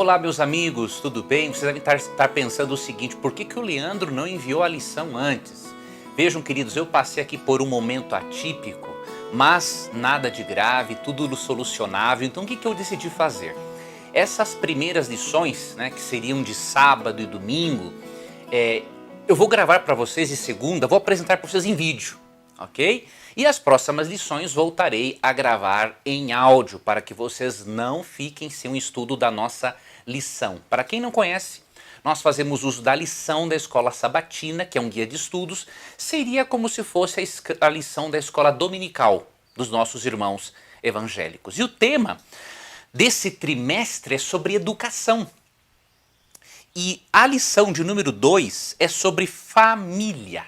Olá, meus amigos, tudo bem? Vocês devem estar pensando o seguinte: por que o Leandro não enviou a lição antes? Vejam, queridos, eu passei aqui por um momento atípico, mas nada de grave, tudo solucionável. Então o que eu decidi fazer? Essas primeiras lições, que seriam de sábado e domingo, eu vou gravar para vocês de segunda, vou apresentar para vocês em vídeo, ok? E as próximas lições voltarei a gravar em áudio, para que vocês não fiquem sem o estudo da nossa lição. Para quem não conhece, nós fazemos uso da lição da Escola Sabatina, que é um guia de estudos. Seria como se fosse a lição da escola dominical dos nossos irmãos evangélicos. E o tema desse trimestre é sobre educação. E a lição de número 2 é sobre família.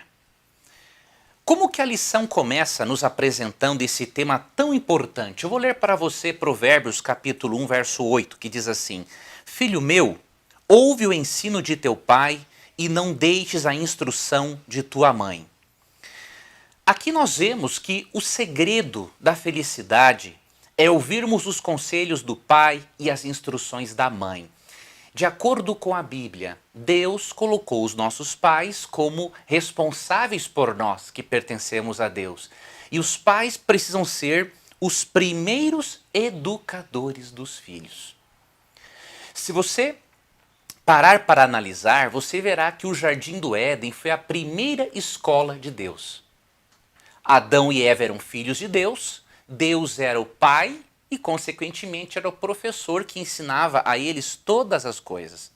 Como que a lição começa nos apresentando esse tema tão importante? Eu vou ler para você Provérbios capítulo 1, verso 8, que diz assim: Filho meu, ouve o ensino de teu pai e não deixes a instrução de tua mãe. Aqui nós vemos que o segredo da felicidade é ouvirmos os conselhos do pai e as instruções da mãe. De acordo com a Bíblia, Deus colocou os nossos pais como responsáveis por nós que pertencemos a Deus. E os pais precisam ser os primeiros educadores dos filhos. Se você parar para analisar, você verá que o Jardim do Éden foi a primeira escola de Deus. Adão e Eva eram filhos de Deus, Deus era o pai e, consequentemente, era o professor que ensinava a eles todas as coisas.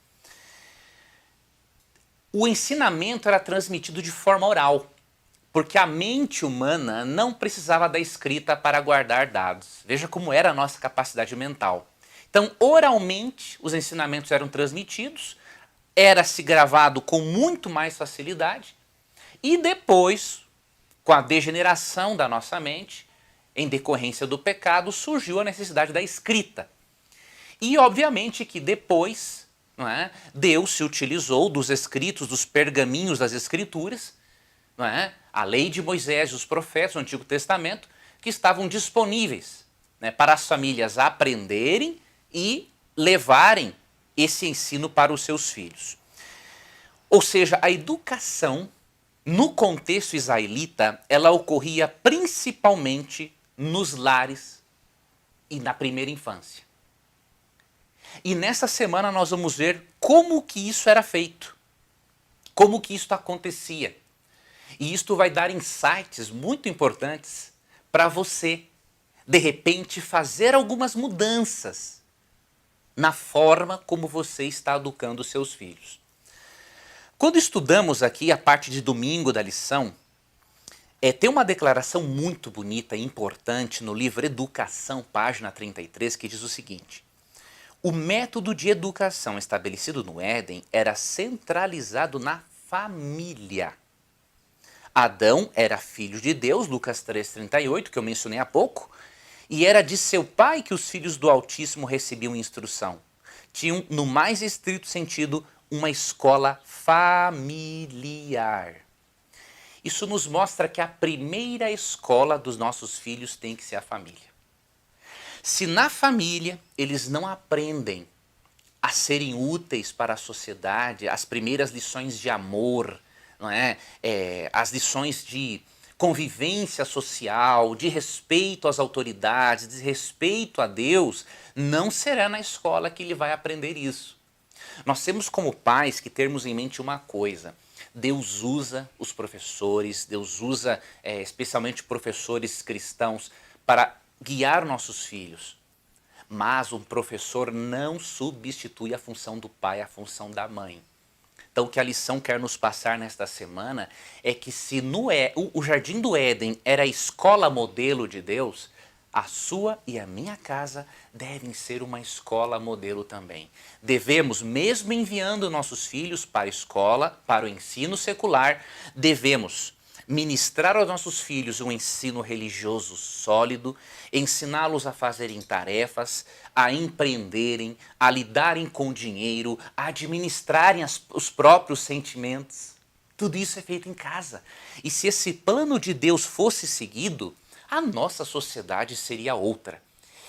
O ensinamento era transmitido de forma oral, porque a mente humana não precisava da escrita para guardar dados. Veja como era a nossa capacidade mental. Então, oralmente, os ensinamentos eram transmitidos, era-se gravado com muito mais facilidade, e depois, com a degeneração da nossa mente, em decorrência do pecado, surgiu a necessidade da escrita. E obviamente que depois, Deus se utilizou dos escritos, dos pergaminhos das escrituras, a lei de Moisés e os profetas do Antigo Testamento, que estavam disponíveis para as famílias aprenderem e levarem esse ensino para os seus filhos. Ou seja, a educação, no contexto israelita, ela ocorria principalmente nos lares e na primeira infância. E nessa semana nós vamos ver como que isso era feito, como que isso acontecia. E isto vai dar insights muito importantes para você, de repente, fazer algumas mudanças na forma como você está educando seus filhos. Quando estudamos aqui a parte de domingo da lição, tem uma declaração muito bonita e importante no livro Educação, página 33, que diz o seguinte: o método de educação estabelecido no Éden era centralizado na família. Adão era filho de Deus, Lucas 3,38, que eu mencionei há pouco, e era de seu pai que os filhos do Altíssimo recebiam instrução. Tinham, no mais estrito sentido, uma escola familiar. Isso nos mostra que a primeira escola dos nossos filhos tem que ser a família. Se na família eles não aprendem a serem úteis para a sociedade, as primeiras lições de amor, as lições de convivência social, de respeito às autoridades, de respeito a Deus, não será na escola que ele vai aprender isso. Nós temos como pais que termos em mente uma coisa: Deus usa os professores, Deus usa especialmente professores cristãos para guiar nossos filhos. Mas um professor não substitui a função do pai, a função da mãe. Então o que a lição quer nos passar nesta semana é que se o Jardim do Éden era a escola modelo de Deus, a sua e a minha casa devem ser uma escola modelo também. Devemos, mesmo enviando nossos filhos para a escola, para o ensino secular, devemos ministrar aos nossos filhos um ensino religioso sólido, ensiná-los a fazerem tarefas, a empreenderem, a lidarem com dinheiro, a administrarem os próprios sentimentos. Tudo isso é feito em casa. E se esse plano de Deus fosse seguido, a nossa sociedade seria outra.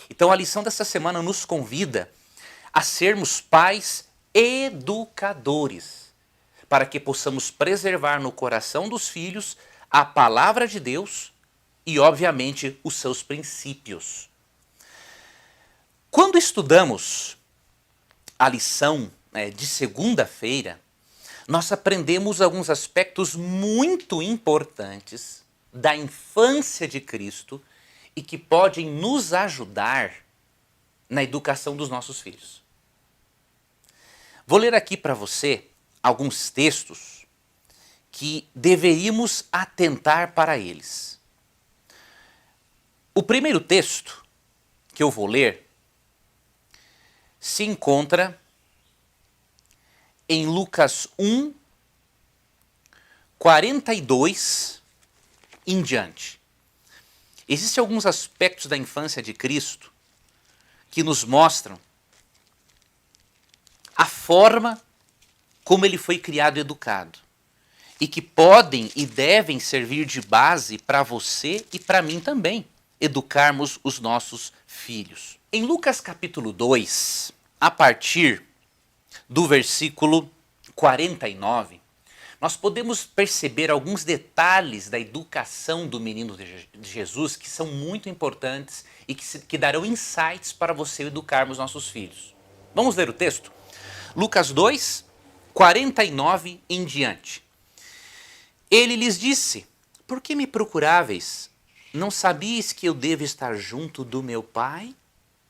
Então a lição dessa semana nos convida a sermos pais educadores, para que possamos preservar no coração dos filhos a palavra de Deus e, obviamente, os seus princípios. Quando estudamos a lição de segunda-feira, nós aprendemos alguns aspectos muito importantes da infância de Cristo e que podem nos ajudar na educação dos nossos filhos. Vou ler aqui para você alguns textos que deveríamos atentar para eles. O primeiro texto que eu vou ler se encontra em Lucas 1, 42 em diante. Existem alguns aspectos da infância de Cristo que nos mostram a forma como ele foi criado e educado, e que podem e devem servir de base para você e para mim também, educarmos os nossos filhos. Em Lucas capítulo 2, a partir do versículo 49, nós podemos perceber alguns detalhes da educação do menino de Jesus que são muito importantes e que darão insights para você educarmos nossos filhos. Vamos ler o texto? Lucas 2, 49 em diante. Ele lhes disse: por que me procuráveis? Não sabíeis que eu devo estar junto do meu Pai?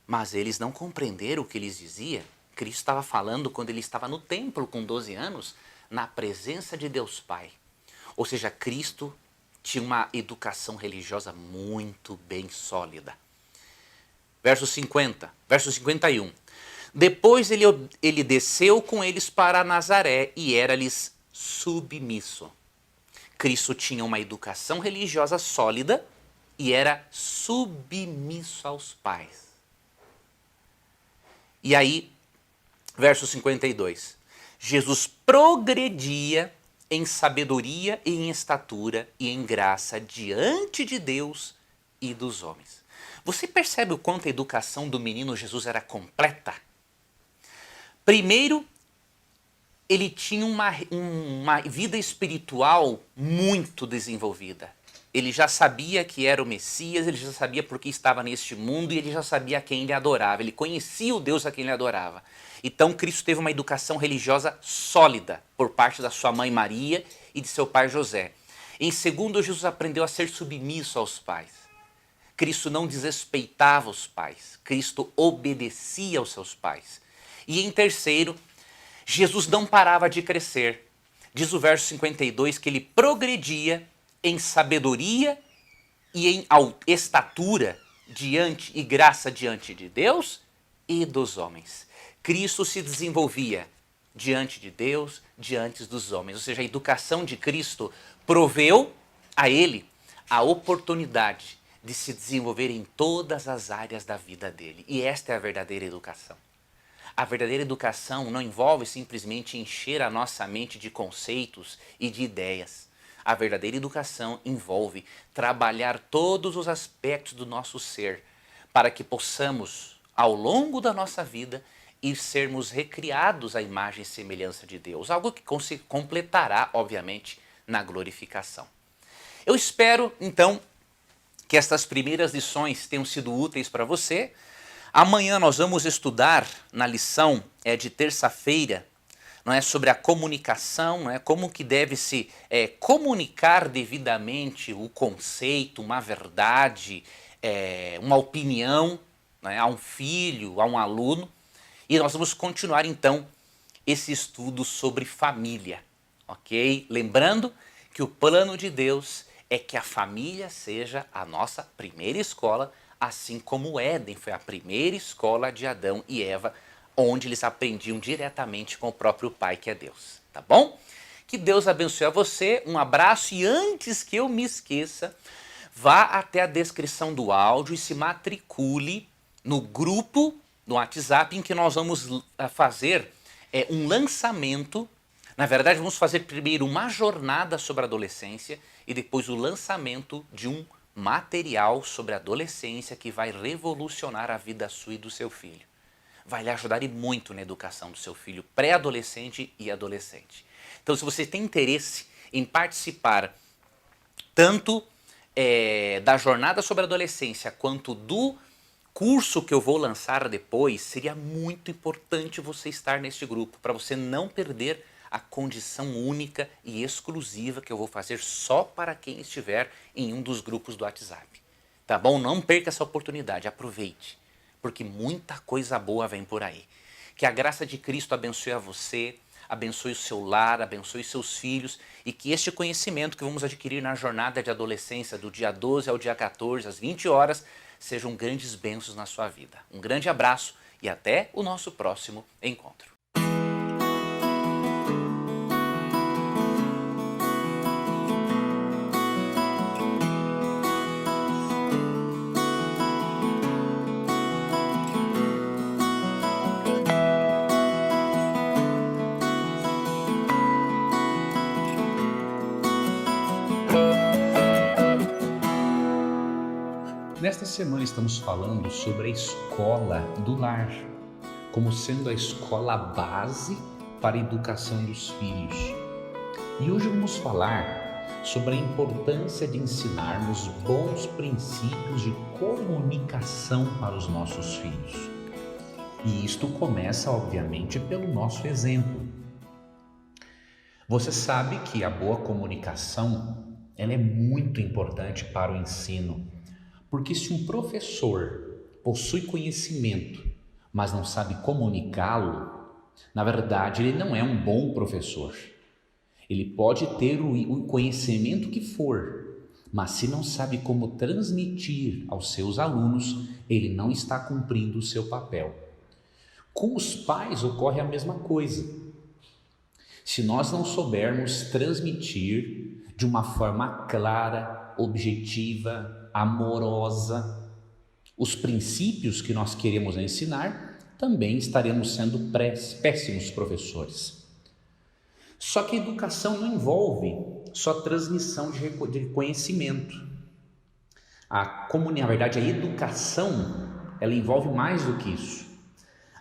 Mas eles não compreenderam o que lhes dizia. Cristo estava falando quando ele estava no templo com 12 anos, na presença de Deus Pai. Ou seja, Cristo tinha uma educação religiosa muito bem sólida. Verso 51. Depois ele desceu com eles para Nazaré e era-lhes submisso. Cristo tinha uma educação religiosa sólida e era submisso aos pais. E aí, verso 52. Jesus progredia em sabedoria e em estatura e em graça diante de Deus e dos homens. Você percebe o quanto a educação do menino Jesus era completa? Primeiro, ele tinha uma vida espiritual muito desenvolvida. Ele já sabia que era o Messias, ele já sabia por que estava neste mundo e ele já sabia a quem ele adorava. Ele conhecia o Deus a quem ele adorava. Então Cristo teve uma educação religiosa sólida por parte da sua mãe Maria e de seu pai José. Em segundo, Jesus aprendeu a ser submisso aos pais. Cristo não desrespeitava os pais. Cristo obedecia aos seus pais. E em terceiro, Jesus não parava de crescer. Diz o verso 52 que ele progredia em sabedoria e em estatura diante e graça diante de Deus e dos homens. Cristo se desenvolvia diante de Deus, diante dos homens. Ou seja, a educação de Cristo proveu a ele a oportunidade de se desenvolver em todas as áreas da vida dele. E esta é a verdadeira educação. A verdadeira educação não envolve simplesmente encher a nossa mente de conceitos e de ideias. A verdadeira educação envolve trabalhar todos os aspectos do nosso ser para que possamos, ao longo da nossa vida, ir sermos recriados à imagem e semelhança de Deus. Algo que se completará, obviamente, na glorificação. Eu espero, então, que estas primeiras lições tenham sido úteis para você. Amanhã nós vamos estudar na lição de terça-feira, não é, sobre a comunicação, não é, como que deve se comunicar devidamente o conceito, uma verdade, uma opinião, não é, a um filho, a um aluno. E nós vamos continuar então esse estudo sobre família, ok? Lembrando que o plano de Deus é que a família seja a nossa primeira escola, assim como o Éden foi a primeira escola de Adão e Eva, onde eles aprendiam diretamente com o próprio Pai, que é Deus, tá bom? Que Deus abençoe a você, um abraço e antes que eu me esqueça, vá até a descrição do áudio e se matricule no grupo no WhatsApp em que nós vamos fazer um lançamento. Na verdade, vamos fazer primeiro uma jornada sobre a adolescência e depois o lançamento de um material sobre a adolescência que vai revolucionar a vida sua e do seu filho. vai lhe ajudar e muito na educação do seu filho pré-adolescente e adolescente. Então, se você tem interesse em participar tanto da jornada sobre a adolescência quanto do curso que eu vou lançar depois, seria muito importante você estar neste grupo, para você não perder a condição única e exclusiva que eu vou fazer só para quem estiver em um dos grupos do WhatsApp. Tá bom? Não perca essa oportunidade, aproveite, porque muita coisa boa vem por aí. Que a graça de Cristo abençoe a você, abençoe o seu lar, abençoe seus filhos e que este conhecimento que vamos adquirir na jornada de adolescência do dia 12 ao dia 14, às 20 horas, sejam grandes bênçãos na sua vida. Um grande abraço e até o nosso próximo encontro. Nesta semana estamos falando sobre a escola do lar, como sendo a escola base para a educação dos filhos. E hoje vamos falar sobre a importância de ensinarmos bons princípios de comunicação para os nossos filhos. E isto começa, obviamente, pelo nosso exemplo. Você sabe que a boa comunicação, ela é muito importante para o ensino. Porque se um professor possui conhecimento, mas não sabe comunicá-lo, na verdade ele não é um bom professor. Ele pode ter o conhecimento que for, mas se não sabe como transmitir aos seus alunos, ele não está cumprindo o seu papel. Com os pais ocorre a mesma coisa. Se nós não soubermos transmitir de uma forma clara, objetiva, amorosa, os princípios que nós queremos ensinar, também estaremos sendo péssimos professores. Só que a educação não envolve só transmissão de conhecimento. Na verdade, a educação, ela envolve mais do que isso.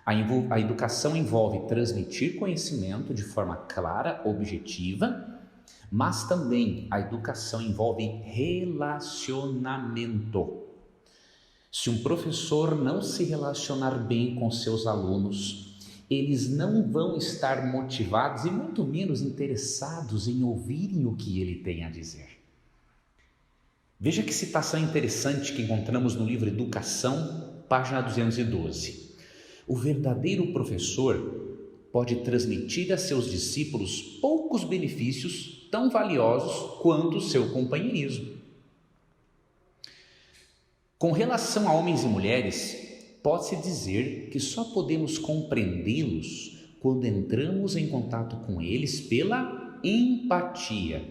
A educação envolve transmitir conhecimento de forma clara, objetiva, mas também a educação envolve relacionamento. Se um professor não se relacionar bem com seus alunos, eles não vão estar motivados e muito menos interessados em ouvirem o que ele tem a dizer. Veja que citação interessante que encontramos no livro Educação, página 212. O verdadeiro professor pode transmitir a seus discípulos poucos benefícios tão valiosos quanto o seu companheirismo. Com relação a homens e mulheres, pode-se dizer que só podemos compreendê-los quando entramos em contato com eles pela empatia.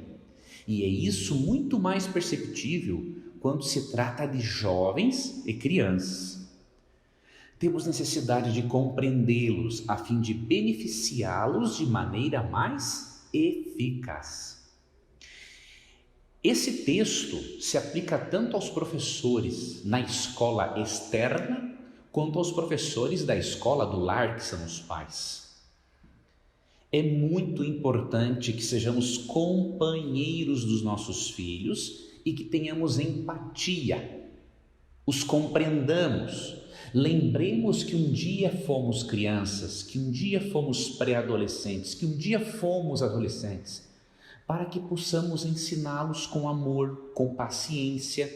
E é isso muito mais perceptível quando se trata de jovens e crianças. Temos necessidade de compreendê-los a fim de beneficiá-los de maneira mais eficaz. Esse texto se aplica tanto aos professores na escola externa quanto aos professores da escola do lar, que são os pais. É muito importante que sejamos companheiros dos nossos filhos e que tenhamos empatia, os compreendamos. Lembremos que um dia fomos crianças, que um dia fomos pré-adolescentes, que um dia fomos adolescentes, para que possamos ensiná-los com amor, com paciência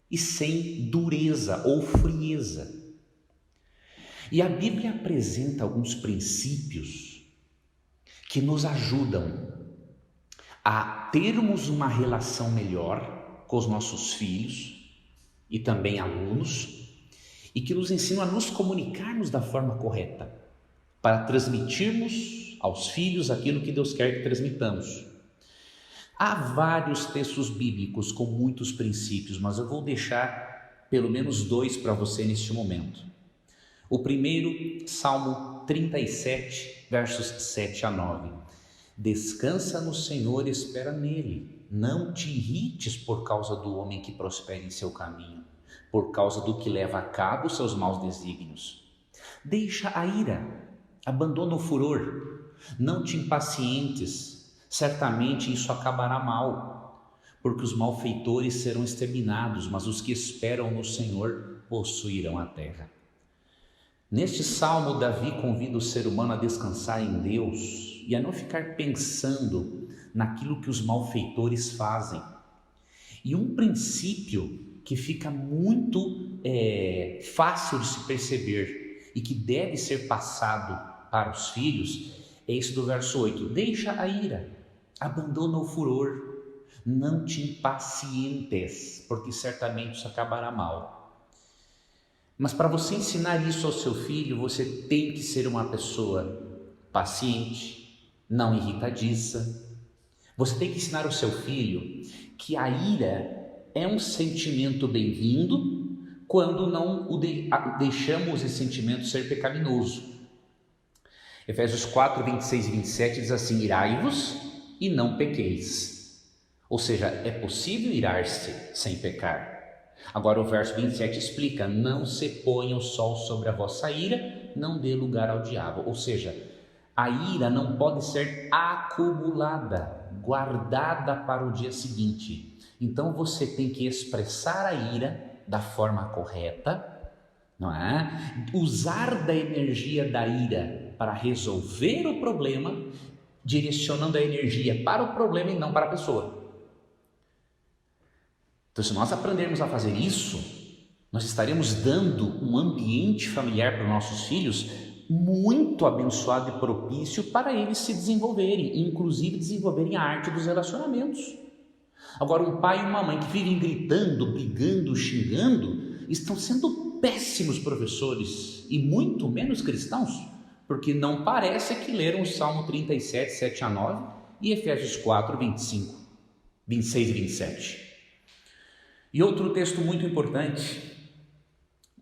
e sem dureza ou frieza. E a Bíblia apresenta alguns princípios que nos ajudam a termos uma relação melhor com os nossos filhos e também alunos, e que nos ensinam a nos comunicarmos da forma correta, para transmitirmos aos filhos aquilo que Deus quer que transmitamos. Há vários textos bíblicos com muitos princípios, mas eu vou deixar pelo menos 2 para você neste momento. O primeiro, Salmo 37, versos 7 a 9. Descansa no Senhor e espera nele. Não te irrites por causa do homem que prospera em seu caminho, por causa do que leva a cabo seus maus desígnios. Deixa a ira, abandona o furor, não te impacientes, certamente isso acabará mal, porque os malfeitores serão exterminados, mas os que esperam no Senhor possuirão a terra. Neste salmo, Davi convida o ser humano a descansar em Deus e a não ficar pensando naquilo que os malfeitores fazem. E um princípio que fica muito fácil de se perceber e que deve ser passado para os filhos é esse do verso 8: deixa a ira, abandona o furor, não te impacientes, porque certamente isso acabará mal. Mas para você ensinar isso ao seu filho, você tem que ser uma pessoa paciente, não irritadiça. Você tem que ensinar ao seu filho que a ira é um sentimento bem-vindo quando não deixamos esse sentimento ser pecaminoso. Efésios 4, 26 e 27 diz assim: irai-vos e não pequeis. Ou seja, é possível irar-se sem pecar. Agora o verso 27 explica: não se ponha o sol sobre a vossa ira, não dê lugar ao diabo. Ou seja, a ira não pode ser acumulada, guardada para o dia seguinte. Então você tem que expressar a ira da forma correta, não é? Usar da energia da ira para resolver o problema, direcionando a energia para o problema e não para a pessoa. Então, se nós aprendermos a fazer isso, nós estaremos dando um ambiente familiar para os nossos filhos muito abençoado e propício para eles se desenvolverem, inclusive desenvolverem a arte dos relacionamentos. Agora, um pai e uma mãe que vivem gritando, brigando, xingando, estão sendo péssimos professores e muito menos cristãos, porque não parece que leram o Salmo 37, 7 a 9 e Efésios 4, 25, 26 e 27. E outro texto muito importante,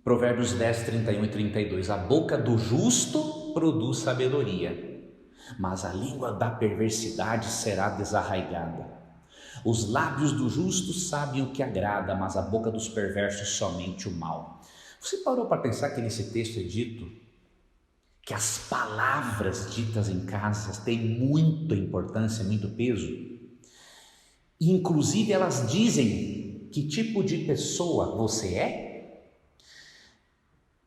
Provérbios 10, 31 e 32. A boca do justo produz sabedoria, mas a língua da perversidade será desarraigada. Os lábios do justo sabem o que agrada, mas a boca dos perversos somente o mal. Você parou para pensar que nesse texto é dito que as palavras ditas em casa têm muita importância, muito peso? E inclusive elas dizem que tipo de pessoa você é?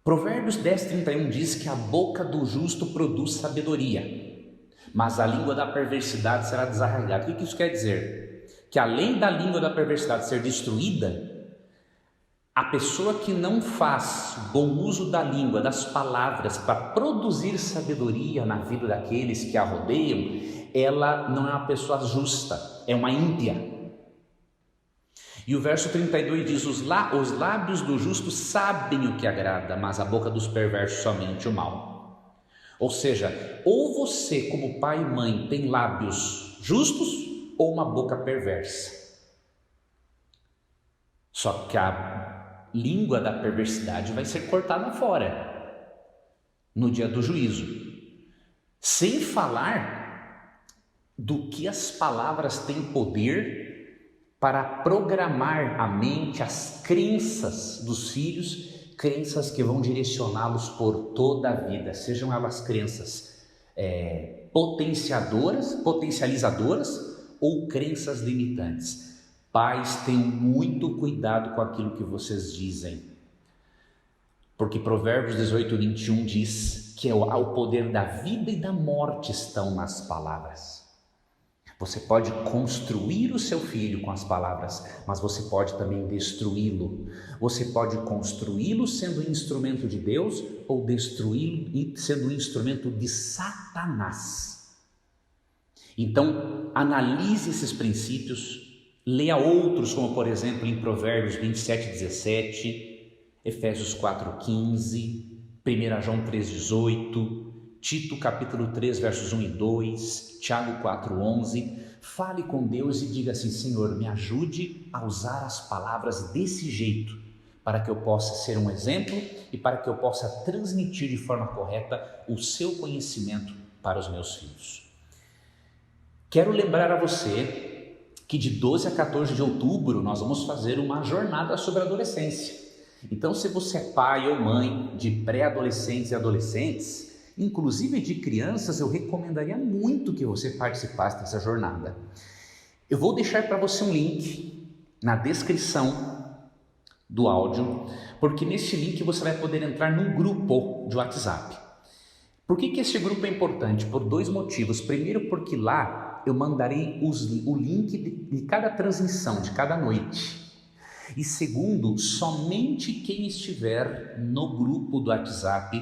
Provérbios 10, 31 diz que a boca do justo produz sabedoria, mas a língua da perversidade será desarraigada. O que isso quer dizer? Que além da língua da perversidade ser destruída, a pessoa que não faz bom uso da língua, das palavras, para produzir sabedoria na vida daqueles que a rodeiam, ela não é uma pessoa justa, é uma ímpia. E o verso 32 diz: os lábios do justo sabem o que agrada, mas a boca dos perversos somente o mal. Ou seja, ou você como pai e mãe tem lábios justos ou uma boca perversa. Só que a língua da perversidade vai ser cortada fora no dia do juízo. Sem falar do que as palavras têm poder para programar a mente, as crenças dos filhos, crenças que vão direcioná-los por toda a vida, sejam elas crenças potencializadoras ou crenças limitantes. Pais, tenham muito cuidado com aquilo que vocês dizem, porque Provérbios 18, 21 diz que o poder da vida e da morte estão nas palavras. Você pode construir o seu filho com as palavras, mas você pode também destruí-lo. Você pode construí-lo sendo um instrumento de Deus ou destruí-lo sendo um instrumento de Satanás. Então, analise esses princípios, leia outros, como por exemplo em Provérbios 27, 17, Efésios 4, 15, 1 João 3, 18, Tito capítulo 3, versos 1 e 2, Tiago 4, 11. Fale com Deus e diga assim: Senhor, me ajude a usar as palavras desse jeito, para que eu possa ser um exemplo e para que eu possa transmitir de forma correta o seu conhecimento para os meus filhos. Quero lembrar a você que de 12 a 14 de outubro nós vamos fazer uma jornada sobre a adolescência. Então, se você é pai ou mãe de pré-adolescentes e adolescentes, inclusive de crianças, eu recomendaria muito que você participasse dessa jornada. Eu vou deixar para você um link na descrição do áudio, porque nesse link você vai poder entrar num grupo de WhatsApp. Por que esse grupo é importante? Por dois motivos. Primeiro, porque lá eu mandarei o link de cada transmissão, de cada noite. E segundo, somente quem estiver no grupo do WhatsApp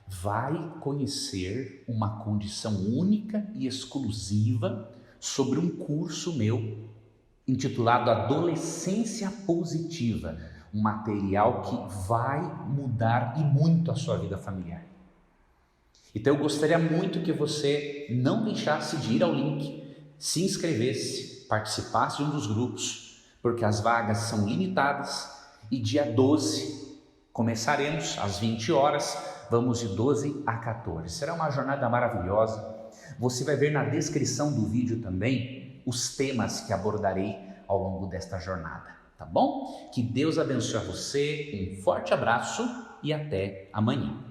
vai conhecer uma condição única e exclusiva sobre um curso meu intitulado Adolescência Positiva, um material que vai mudar e muito a sua vida familiar. Então eu gostaria muito que você não deixasse de ir ao link, se inscrevesse, participasse de um dos grupos, porque as vagas são limitadas e dia 12 começaremos às 20 horas, vamos de 12 a 14. Será uma jornada maravilhosa. Você vai ver na descrição do vídeo também os temas que abordarei ao longo desta jornada, tá bom? Que Deus abençoe a você, um forte abraço e até amanhã.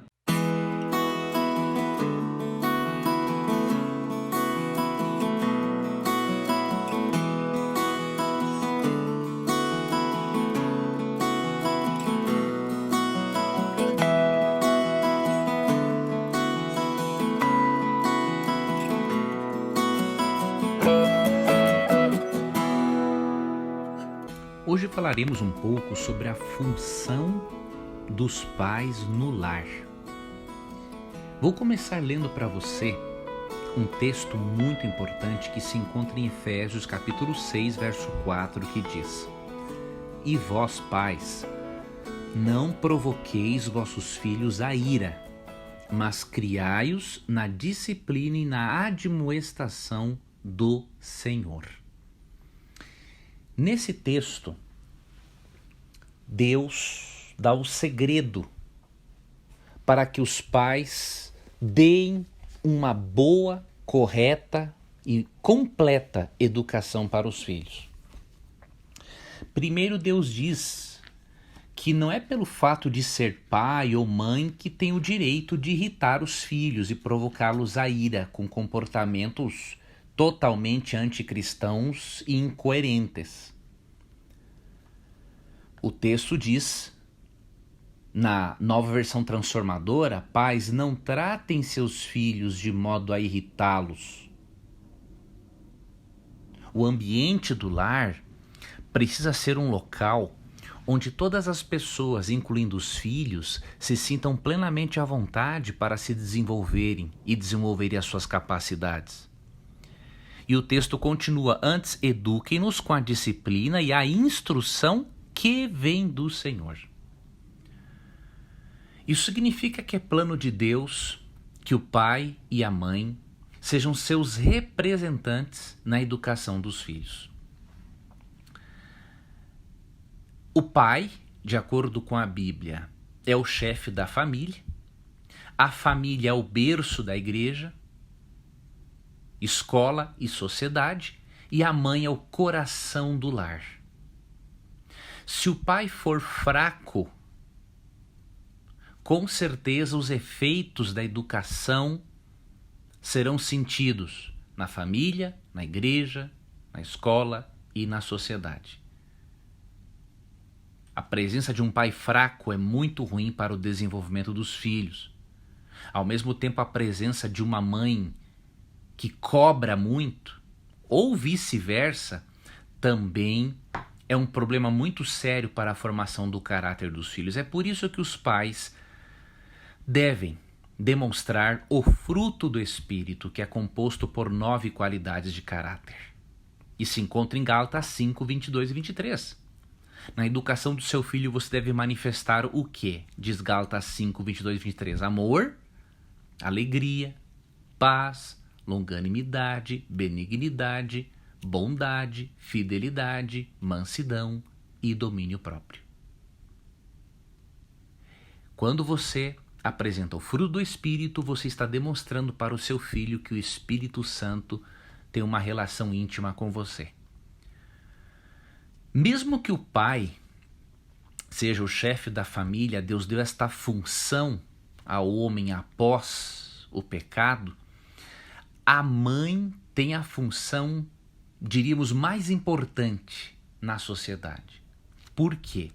Hoje falaremos um pouco sobre a função dos pais no lar. Vou começar lendo para você um texto muito importante que se encontra em Efésios capítulo 6, verso 4, que diz: E vós, pais, não provoqueis vossos filhos a ira, mas criai-os na disciplina e na admoestação do Senhor. Nesse texto, Deus dá o segredo para que os pais deem uma boa, correta e completa educação para os filhos. Primeiro, Deus diz que não é pelo fato de ser pai ou mãe que tem o direito de irritar os filhos e provocá-los a ira com comportamentos totalmente anticristãos e incoerentes. O texto diz, na Nova Versão Transformadora, pais, não tratem seus filhos de modo a irritá-los. O ambiente do lar precisa ser um local onde todas as pessoas, incluindo os filhos, se sintam plenamente à vontade para se desenvolverem e desenvolverem as suas capacidades. E o texto continua: antes eduquem-nos com a disciplina e a instrução que vem do Senhor. Isso significa que é plano de Deus que o pai e a mãe sejam seus representantes na educação dos filhos. O pai, de acordo com a Bíblia, é o chefe da família, a família é o berço da igreja, escola e sociedade, e a mãe é o coração do lar. Se o pai for fraco, com certeza os efeitos da educação serão sentidos na família, na igreja, na escola e na sociedade. A presença de um pai fraco é muito ruim para o desenvolvimento dos filhos. Ao mesmo tempo, a presença de uma mãe que cobra muito, ou vice-versa, também é um problema muito sério para a formação do caráter dos filhos. É por isso que os pais devem demonstrar o fruto do Espírito, que é composto por 9 qualidades de caráter. E se encontra em Gálatas 5, 22 e 23. Na educação do seu filho você deve manifestar o quê? Diz Gálatas 5, 22 e 23. Amor, alegria, paz, longanimidade, benignidade, bondade, fidelidade, mansidão e domínio próprio. Quando você apresenta o fruto do Espírito, você está demonstrando para o seu filho que o Espírito Santo tem uma relação íntima com você. Mesmo que o pai seja o chefe da família, Deus deu esta função ao homem após o pecado, a mãe tem a função, diríamos, mais importante na sociedade. Por quê?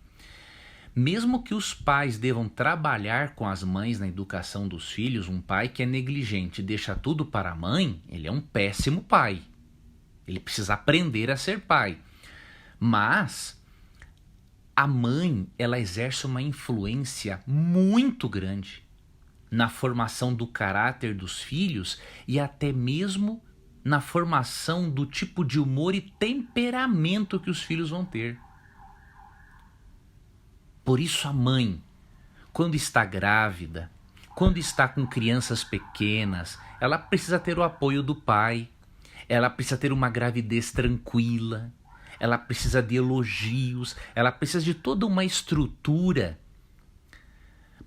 Mesmo que os pais devam trabalhar com as mães na educação dos filhos, um pai que é negligente e deixa tudo para a mãe, ele é um péssimo pai. Ele precisa aprender a ser pai. Mas a mãe, ela exerce uma influência muito grande na formação do caráter dos filhos e até mesmo na formação do tipo de humor e temperamento que os filhos vão ter. Por isso a mãe, quando está grávida, quando está com crianças pequenas, ela precisa ter o apoio do pai, ela precisa ter uma gravidez tranquila, ela precisa de elogios, ela precisa de toda uma estrutura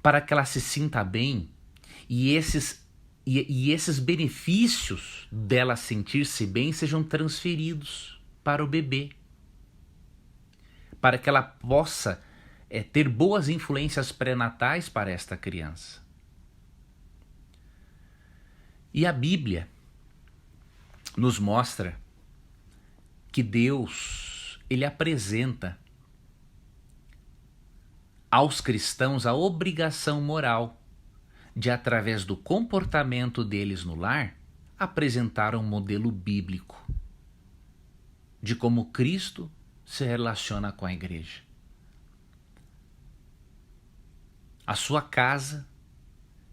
para que ela se sinta bem e esses benefícios dela sentir-se bem sejam transferidos para o bebê, para que ela possa ter boas influências pré-natais para esta criança. E a Bíblia nos mostra que Deus, ele apresenta aos cristãos a obrigação moral de, através do comportamento deles no lar, apresentar um modelo bíblico de como Cristo se relaciona com a igreja. A sua casa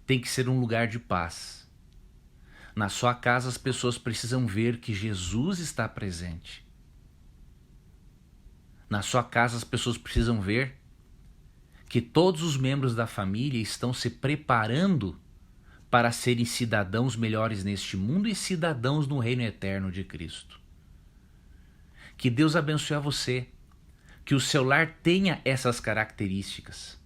tem que ser um lugar de paz. Na sua casa as pessoas precisam ver que Jesus está presente. Na sua casa as pessoas precisam ver que todos os membros da família estão se preparando para serem cidadãos melhores neste mundo e cidadãos no reino eterno de Cristo. Que Deus abençoe a você, que o seu lar tenha essas características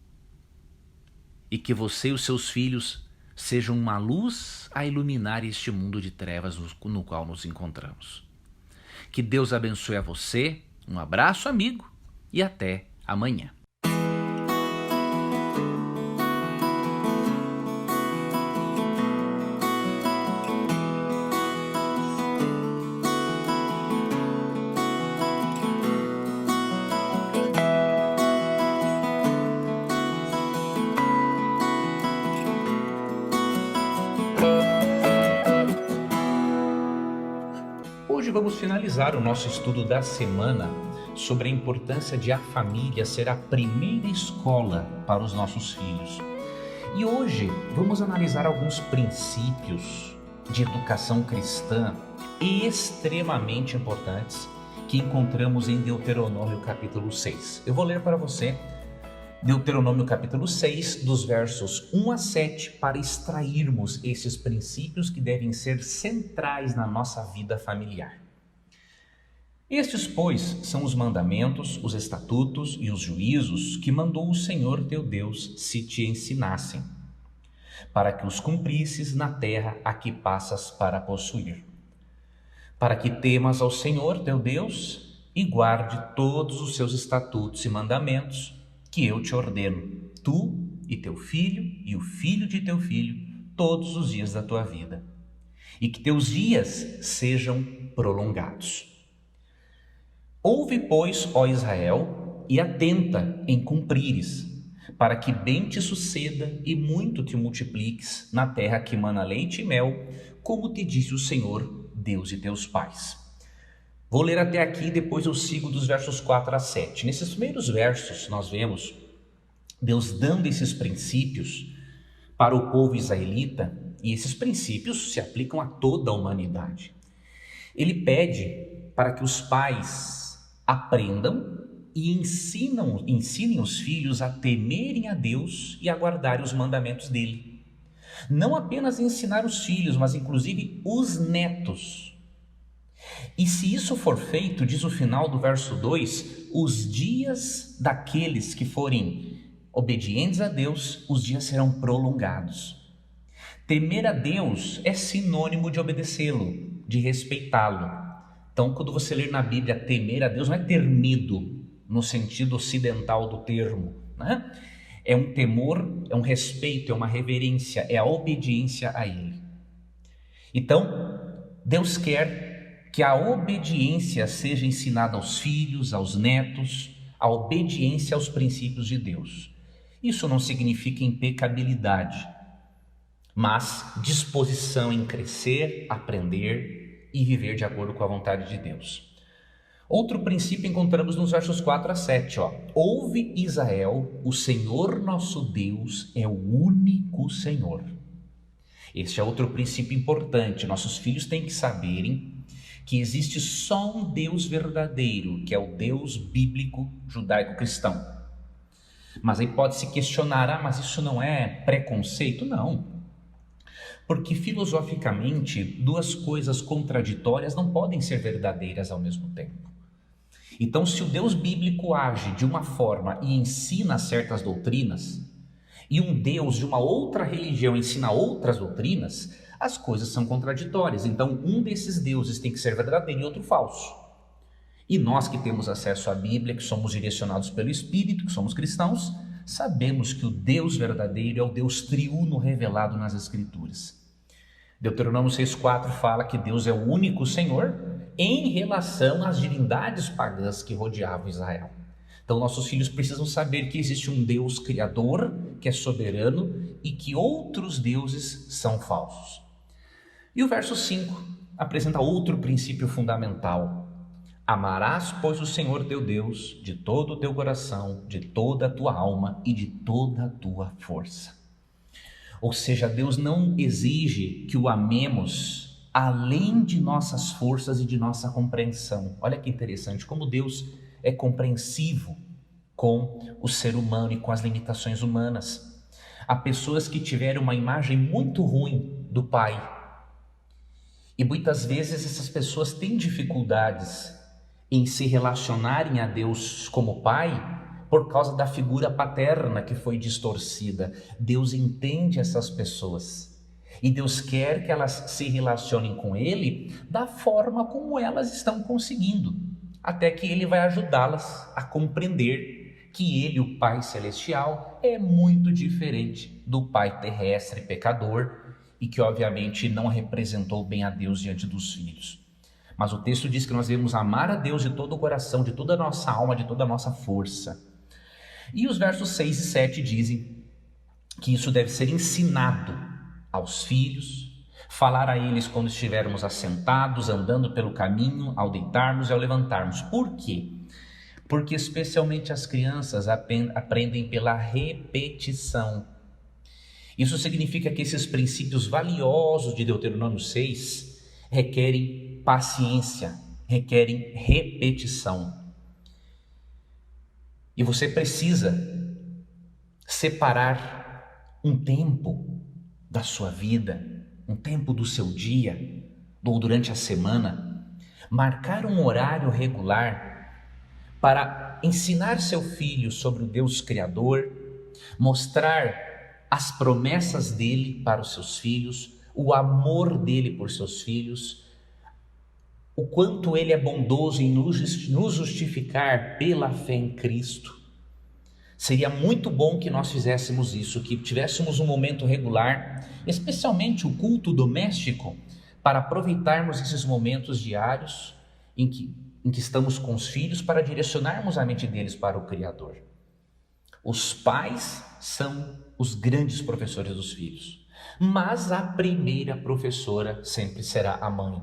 e que você e os seus filhos sejam uma luz a iluminar este mundo de trevas no qual nos encontramos. Que Deus abençoe a você, um abraço, amigo, e até amanhã. Hoje vamos finalizar o nosso estudo da semana sobre a importância de a família ser a primeira escola para os nossos filhos. E hoje vamos analisar alguns princípios de educação cristã extremamente importantes que encontramos em Deuteronômio capítulo 6. Eu vou ler para você Deuteronômio capítulo 6, dos versos 1 a 7, para extrairmos esses princípios que devem ser centrais na nossa vida familiar. Estes, pois, são os mandamentos, os estatutos e os juízos que mandou o Senhor teu Deus se te ensinassem, para que os cumprisses na terra a que passas para possuir, para que temas ao Senhor teu Deus e guarde todos os seus estatutos e mandamentos que eu te ordeno, tu e teu filho e o filho de teu filho, todos os dias da tua vida, e que teus dias sejam prolongados. Ouve, pois, ó Israel, e atenta em cumprires, para que bem te suceda e muito te multipliques na terra que mana leite e mel, como te disse o Senhor, Deus de teus pais. Vou ler até aqui, depois eu sigo dos versos 4 a 7. Nesses primeiros versos nós vemos Deus dando esses princípios para o povo israelita, e esses princípios se aplicam a toda a humanidade. Ele pede para que os pais aprendam e ensinem os filhos a temerem a Deus e a guardarem os mandamentos dele. Não apenas ensinar os filhos, mas inclusive os netos. E se isso for feito, diz o final do verso 2, os dias daqueles que forem obedientes a Deus, os dias serão prolongados. Temer a Deus é sinônimo de obedecê-lo, de respeitá-lo. Então, quando você ler na Bíblia temer a Deus, não é ter medo no sentido ocidental do termo, né? É um temor, é um respeito, é uma reverência, é a obediência a Ele. Então, Deus quer que a obediência seja ensinada aos filhos, aos netos, a obediência aos princípios de Deus. Isso não significa impecabilidade, mas disposição em crescer, aprender e viver de acordo com a vontade de Deus. Outro princípio encontramos nos versos 4 a 7. Ouve, Israel, o Senhor nosso Deus é o único Senhor. Este é outro princípio importante. Nossos filhos têm que saberem que existe só um Deus verdadeiro, que é o Deus bíblico judaico-cristão. Mas aí pode se questionar, mas isso não é preconceito? Não. Porque filosoficamente, duas coisas contraditórias não podem ser verdadeiras ao mesmo tempo. Então, se o Deus bíblico age de uma forma e ensina certas doutrinas, e um Deus de uma outra religião ensina outras doutrinas, as coisas são contraditórias. Então, um desses deuses tem que ser verdadeiro e outro falso. E nós que temos acesso à Bíblia, que somos direcionados pelo Espírito, que somos cristãos, sabemos que o Deus verdadeiro é o Deus triuno revelado nas Escrituras. Deuteronômio 6,4 fala que Deus é o único Senhor em relação às divindades pagãs que rodeavam Israel. Então nossos filhos precisam saber que existe um Deus criador, que é soberano, e que outros deuses são falsos. E o verso 5 apresenta outro princípio fundamental. Amarás, pois, o Senhor teu Deus de todo o teu coração, de toda a tua alma e de toda a tua força. Ou seja, Deus não exige que o amemos além de nossas forças e de nossa compreensão. Olha que interessante, como Deus é compreensivo com o ser humano e com as limitações humanas. Há pessoas que tiveram uma imagem muito ruim do Pai. E muitas vezes essas pessoas têm dificuldades em se relacionarem a Deus como Pai por causa da figura paterna que foi distorcida. Deus entende essas pessoas e Deus quer que elas se relacionem com Ele da forma como elas estão conseguindo, até que Ele vai ajudá-las a compreender que Ele, o Pai Celestial, é muito diferente do Pai terrestre pecador e que obviamente não representou bem a Deus diante dos filhos. Mas o texto diz que nós devemos amar a Deus de todo o coração, de toda a nossa alma, de toda a nossa força. E os versos 6 e 7 dizem que isso deve ser ensinado aos filhos, falar a eles quando estivermos assentados, andando pelo caminho, ao deitarmos e ao levantarmos. Por quê? Porque especialmente as crianças aprendem pela repetição. Isso significa que esses princípios valiosos de Deuteronômio 6 requerem paciência, requerem repetição. E você precisa separar um tempo da sua vida, um tempo do seu dia, ou durante a semana, marcar um horário regular para ensinar seu filho sobre o Deus Criador, mostrar as promessas dele para os seus filhos, o amor dele por seus filhos, o quanto ele é bondoso em nos justificar pela fé em Cristo. Seria muito bom que nós fizéssemos isso, que tivéssemos um momento regular, especialmente o culto doméstico, para aproveitarmos esses momentos diários em que estamos com os filhos, para direcionarmos a mente deles para o Criador. Os pais são os grandes professores dos filhos, mas a primeira professora sempre será a mãe.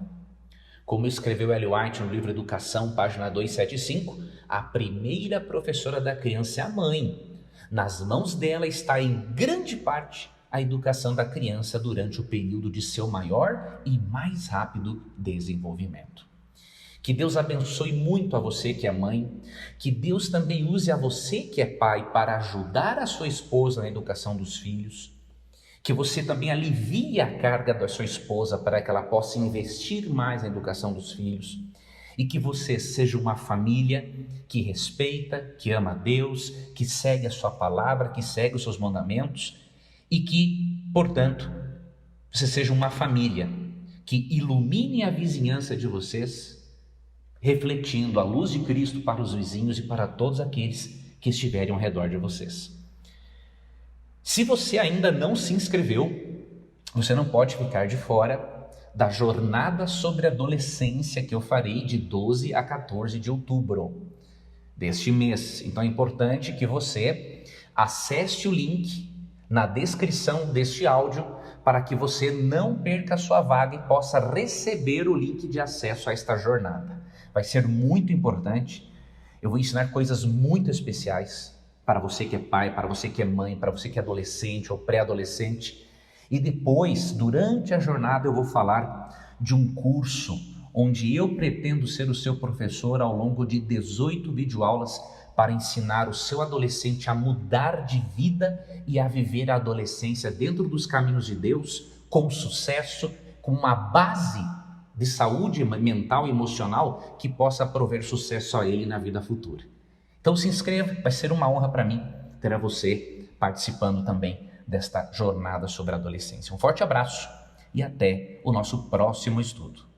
Como escreveu Ellen White no livro Educação, página 275, a primeira professora da criança é a mãe. Nas mãos dela está em grande parte a educação da criança durante o período de seu maior e mais rápido desenvolvimento. Que Deus abençoe muito a você que é mãe, que Deus também use a você que é pai para ajudar a sua esposa na educação dos filhos, que você também alivie a carga da sua esposa para que ela possa investir mais na educação dos filhos, e que você seja uma família que respeita, que ama a Deus, que segue a sua palavra, que segue os seus mandamentos, e que, portanto, você seja uma família que ilumine a vizinhança de vocês, refletindo a luz de Cristo para os vizinhos e para todos aqueles que estiverem ao redor de vocês. Se você ainda não se inscreveu, você não pode ficar de fora da jornada sobre adolescência que eu farei de 12 a 14 de outubro deste mês. Então é importante que você acesse o link na descrição deste áudio para que você não perca a sua vaga e possa receber o link de acesso a esta jornada. Vai ser muito importante. Eu vou ensinar coisas muito especiais para você que é pai, para você que é mãe, para você que é adolescente ou pré-adolescente. E depois, durante a jornada, eu vou falar de um curso onde eu pretendo ser o seu professor ao longo de 18 videoaulas para ensinar o seu adolescente a mudar de vida e a viver a adolescência dentro dos caminhos de Deus, com sucesso, com uma base de saúde mental e emocional que possa prover sucesso a ele na vida futura. Então se inscreva, vai ser uma honra para mim ter a você participando também desta jornada sobre a adolescência. Um forte abraço e até o nosso próximo estudo.